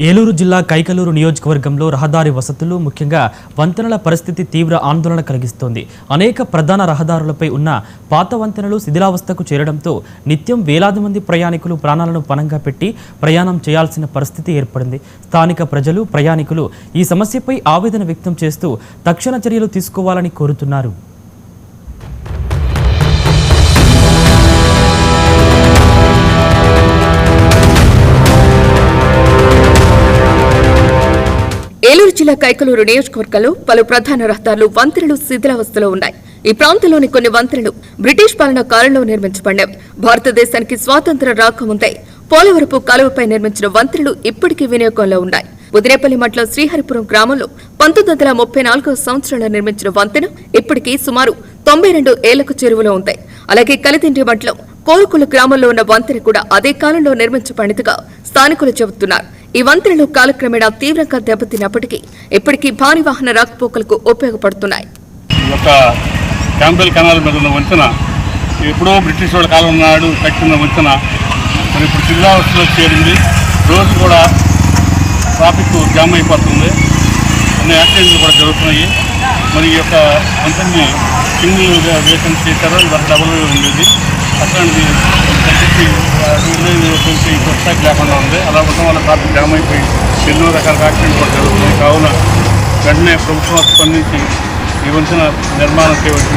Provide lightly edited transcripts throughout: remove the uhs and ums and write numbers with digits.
ఏలూరు జిల్లా కైకలూరు నియోజకవర్గంలో రహదారి వసతులు ముఖ్యంగా వంతెనల పరిస్థితి తీవ్ర ఆందోళన కలిగిస్తోంది. అనేక ప్రధాన రహదారులపై ఉన్న పాత వంతెనలు శిథిలావస్థకు చేరడంతో నిత్యం వేలాది మంది ప్రయాణికులు ప్రాణాలను పణంగా పెట్టి ప్రయాణం చేయాల్సిన పరిస్థితి ఏర్పడింది. స్థానిక ప్రజలు, ప్రయాణికులు ఈ సమస్యపై ఆవేదన వ్యక్తం చేస్తూ తక్షణ చర్యలు తీసుకోవాలని కోరుతున్నారు. ఏలూరు జిల్లా కైకలూరు నియోజకవర్గంలో పలు ప్రధాన రహదారులు, వంతెనలు శిథిలావస్థలో ఉన్నాయి. ఈ ప్రాంతంలోని కొన్ని వంతెనలు బ్రిటిష్ పాలనా కాలంలో నిర్మించబడినవి. భారతదేశానికి స్వాతంత్ర్యం రాకముందే పోలవరపు కాలువపై నిర్మించిన వంతెనలు ఇప్పటికీ వినియోగంలో ఉన్నాయి. బుదిరేపల్లి మండలం శ్రీహరిపురం గ్రామంలో 1934వ సంవత్సరంలో నిర్మించిన వంతెన ఇప్పటికీ సుమారు 92 ఏళ్లకు చెరువులో ఉంది. అలాగే కలిదిండి మండలం కోరుకుల గ్రామంలో ఉన్న వంతెన కూడా అదే కాలంలో నిర్మించబడినదిగా స్థానికులు చెబుతున్నారు. ఈ వంతెనలు కాలక్రమేణా తీవ్రంగా దెబ్బతిన్నప్పటికీ ఇప్పటికీ భారీ వాహన రాకపోకలకు ఉపయోగపడుతున్నాయి. క్యాంబెల్ కెనాల్ మీద ఉన్న వంతెన ఎప్పుడో బ్రిటిష్ వాళ్ళ కాలం నాడు కట్టిన వంతెన మరి ఇప్పుడు శిథిలావస్థలో చేరింది. రోజు కూడా ట్రాఫిక్ జామ్ అయిపోతుంది, అన్ని యాక్సిడెంట్లు కూడా జరుగుతున్నాయి. మరి ఈ యొక్క వంతెనని సింగిల్ వేకెన్సీ చేశారో ఇవన్నీ డబుల్ ఉండేది. అట్లాంటిది కొత్తకి లేకుండా ఉంది. అలా ఉండడం వల్ల ట్రాఫిక్ జామ్ అయిపోయి ఎన్నో రకాల యాక్సిడెంట్లు కూడా జరుగుతున్నాయి. కావున వెంటనే ప్రభుత్వం స్పందించి ఈ వంతెన నిర్మాణం చేయవచ్చు.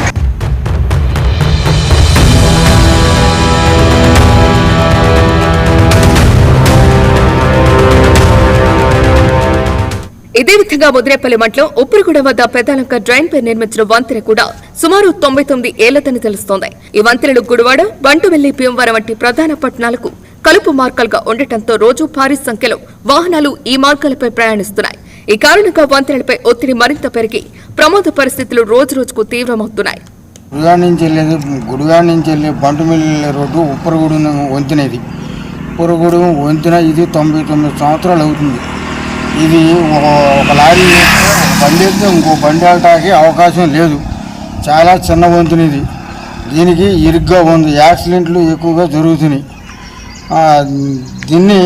ఇదే విధంగా ముదిరేపల్లి మండలం ఉప్పురుగూడెం వద్ద పెదాలంక డ్రైన్ పై నిర్మించిన వంతెన కూడా సుమారు 99 ఏళ్లదని తెలుస్తోంది. ఈ వంతెనలు గుడివాడ, బంటువెల్లి, భీమవరం వంటి ప్రధాన పట్టణాలకు కలుపు మార్గాలుగా ఉండటంతో రోజు భారీ సంఖ్యలో వాహనాలు ఈ మార్గాలపై ప్రయాణిస్తున్నాయి. ఈ కారణంగా వంతెనలపై ఒత్తిడి మరింత పెరిగి ప్రమాద పరిస్థితులు రోజు రోజుకు తీవ్రమవుతున్నాయి. గుడివాడ నుంచి వెళ్ళి బంటువెల్లి రోడ్డు ఉప్పురుగూడెం వంతెన. ఇది ఉప్పురుగూడెం వంతెన ఇది 99 సంవత్సరాలు అవుతుంది. ఇది ఒక లారీ బండి వెళ్తే ఇంకో బండి వెళ్ళటానికి అవకాశం లేదు. చాలా చిన్న వంతుని ఇది. దీనికి ఇరుగ్గా ఉంది, యాక్సిడెంట్లు ఎక్కువగా జరుగుతున్నాయి. దీన్ని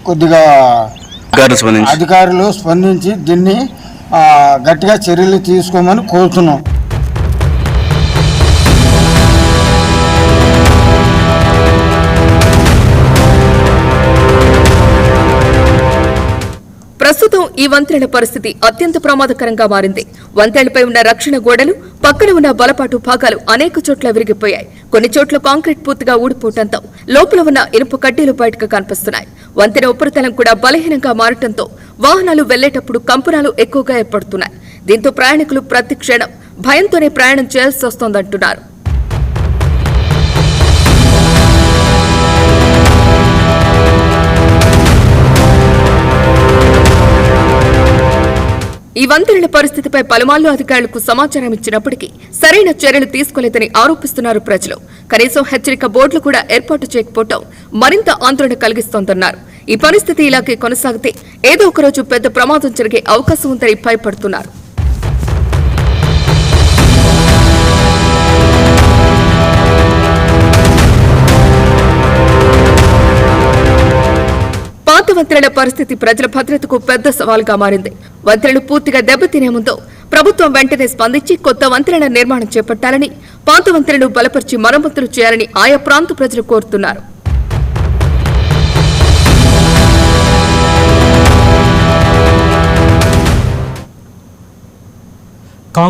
కొద్దిగా అధికారులు స్పందించి దీన్ని గట్టిగా చర్యలు తీసుకోమని కోరుతున్నాం. ప్రస్తుతం ఈ వంతెనల పరిస్థితి అత్యంత ప్రమాదకరంగా మారింది. వంతెనలపై ఉన్న రక్షణ గోడలు, పక్కన ఉన్న బలపాటు భాగాలు అనేక చోట్ల విరిగిపోయాయి. కొన్ని చోట్ల కాంక్రీట్ పూర్తిగా ఊడిపోవడంతో లోపల ఉన్న ఇనుప కడ్డీలు బయటకు కనిపిస్తున్నాయి. వంతెన ఉపరితలం కూడా బలహీనంగా మారటంతో వాహనాలు వెళ్లేటప్పుడు కంపనాలు ఎక్కువగా ఏర్పడుతున్నాయి. దీంతో ప్రయాణికులు ప్రతి క్షణం భయంతోనే ప్రయాణం చేయాల్సి వస్తోందంటున్నారు. ఈ వంతెనల పరిస్థితిపై పలుమార్లు అధికారులకు సమాచారం ఇచ్చినప్పటికీ సరైన చర్యలు తీసుకోలేదని ఆరోపిస్తున్నారు ప్రజలు. కనీసం హెచ్చరిక బోర్డులు కూడా ఏర్పాటు చేయకపోవడం మరింత ఆందోళన కలిగిస్తోందన్నారు. ఈ పరిస్థితి ఇలాగే కొనసాగితే ఏదో ఒకరోజు పెద్ద ప్రమాదం జరిగే అవకాశం ఉందని భయపడుతున్నారు. పాత వంతెనల పరిస్థితి ప్రజల భద్రతకు పెద్ద సవాల్గా మారింది. వంతెనలు పూర్తిగా దెబ్బతినే ముందు ప్రభుత్వం వెంటనే స్పందించి కొత్త వంతెనల నిర్మాణం చేపట్టాలని, పాత వంతెనలు బలపరిచి మరమ్మతులు చేయాలని ఆయా ప్రాంత ప్రజలు కోరుతున్నారు.